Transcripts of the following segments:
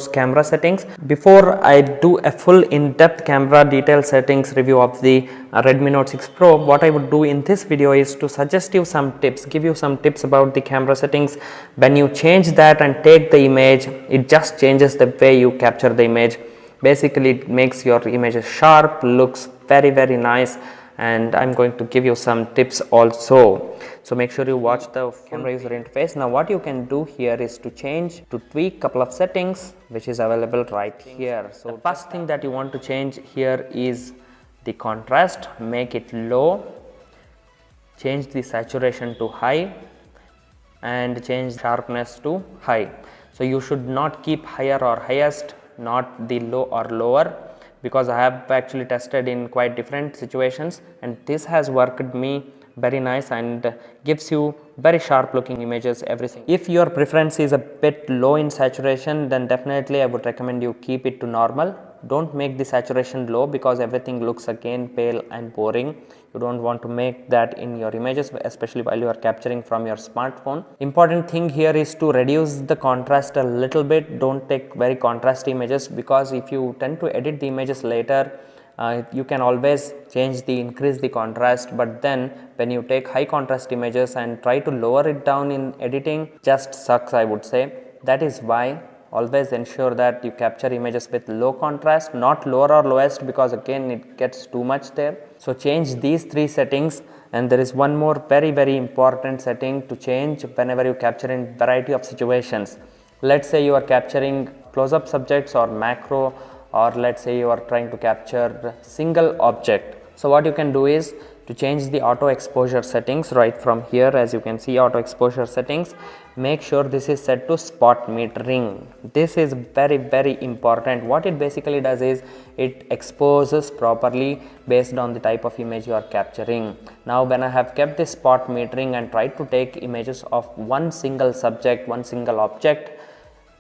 camera settings. Before I do a full in-depth camera detail settings review of the Redmi Note 6 Pro, what I would do in this video is to suggest you some tips, give you some tips about the camera settings. When you change that and take the image, it just changes the way you capture the image. Basically it makes your images sharp, looks very nice, and I'm going to give you some tips also. So make sure you watch the camera user interface. Now what you can do here is to tweak couple of settings which is available right here. So the first thing that you want to change here is the contrast. Make it low, change the saturation to high, and change sharpness to high. So you should not keep higher or highest, not the low or lower, because I have actually tested in quite different situations and this has worked me very nice and gives you very sharp looking images, everything. If your preference is a bit low in saturation, then definitely I would recommend you keep it to normal. Don't make the saturation low because everything looks again pale and boring. You don't want to make that in your images, especially while you are capturing from your smartphone. Important thing here is to reduce the contrast a little bit. Don't take very contrasty images, because if you tend to edit the images later, you can always increase the contrast, but then when you take high contrast images and try to lower it down in editing, just sucks, I would say. That is why always ensure that you capture images with low contrast, not lower or lowest, because again it gets too much there. So change these three settings, and there is one more very important setting to change whenever you capture in variety of situations. Let's say you are capturing close-up subjects or macro, or let's say you are trying to capture single object. So what you can do is to change the auto exposure settings right from here. As you can see, auto exposure settings, make sure this is set to spot metering. This is very important. What it basically does is it exposes properly based on the type of image you are capturing. Now when I have kept this spot metering and tried to take images of one single subject, one single object,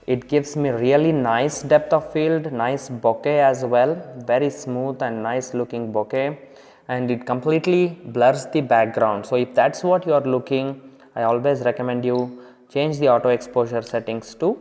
it gives me really nice depth of field, nice bokeh as well, very smooth and nice looking bokeh, and it completely blurs the background. So if that's what you are looking, I always recommend you change the auto exposure settings to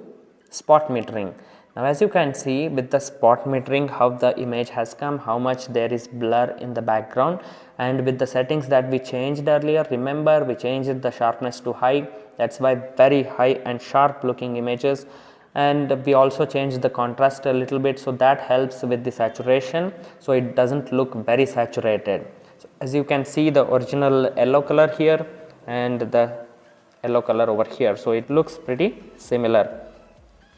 spot metering. Now as you can see with the spot metering, how the image has come, how much there is blur in the background, and with the settings that we changed earlier, remember we changed the sharpness to high, that's why very high and sharp looking images. And we also changed the contrast a little bit, so that helps with the saturation, so it doesn't look very saturated. So as you can see, the original yellow color here and the yellow color over here, so it looks pretty similar.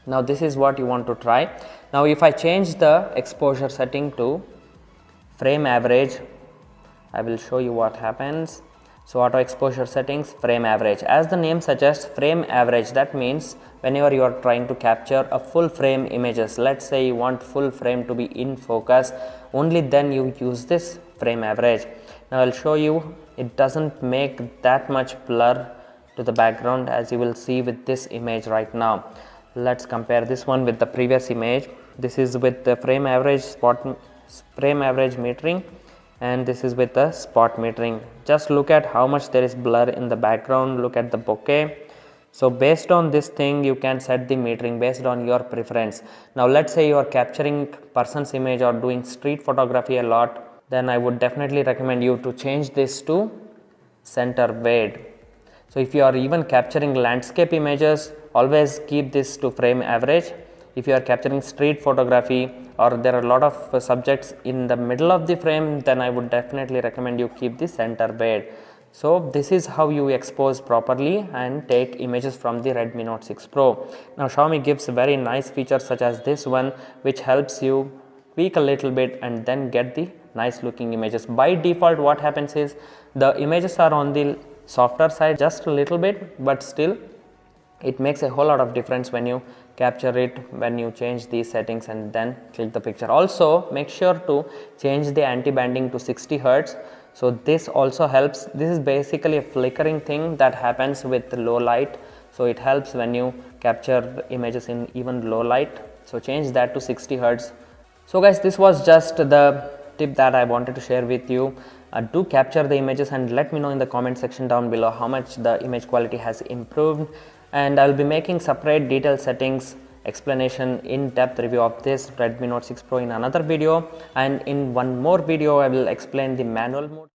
Now this is what you want to try. Now if I change the exposure setting to frame average, I will show you what happens. So auto exposure settings, frame average. As the name suggests, frame average, that means whenever you are trying to capture a full frame images, let's say you want full frame to be in focus, only then you use this frame average. Now I'll show you, it doesn't make that much blur to the background, as you will see with this image right now. Let's compare this one with the previous image. This is with the frame average metering, and this is with the spot metering. Just look at how much there is blur in the background, look at the bokeh. So based on this thing, you can set the metering based on your preference. Now let's say you are capturing person's image or doing street photography a lot, then I would definitely recommend you to change this to center weight. So if you are even capturing landscape images, always keep this to frame average. If you are capturing street photography or there are a lot of subjects in the middle of the frame, then I would definitely recommend you keep the center weight. So this is how you expose properly and take images from the Redmi Note 6 Pro. Now Xiaomi gives very nice features such as this one, which helps you tweak a little bit and then get the nice looking images. By default what happens is the images are on the softer side just a little bit, but still it makes a whole lot of difference when you capture it, when you change these settings and then click the picture. Also make sure to change the anti-banding to 60 Hz. So this also helps. This is basically a flickering thing that happens with low light, so it helps when you capture images in even low light. So change that to 60 Hz. So guys, this was just the tip that I wanted to share with you. Do capture the images and let me know in the comment section down below how much the image quality has improved, and I will be making separate detail settings explanation, in-depth review of this Redmi Note 6 Pro in another video, and in one more video I will explain the manual mode.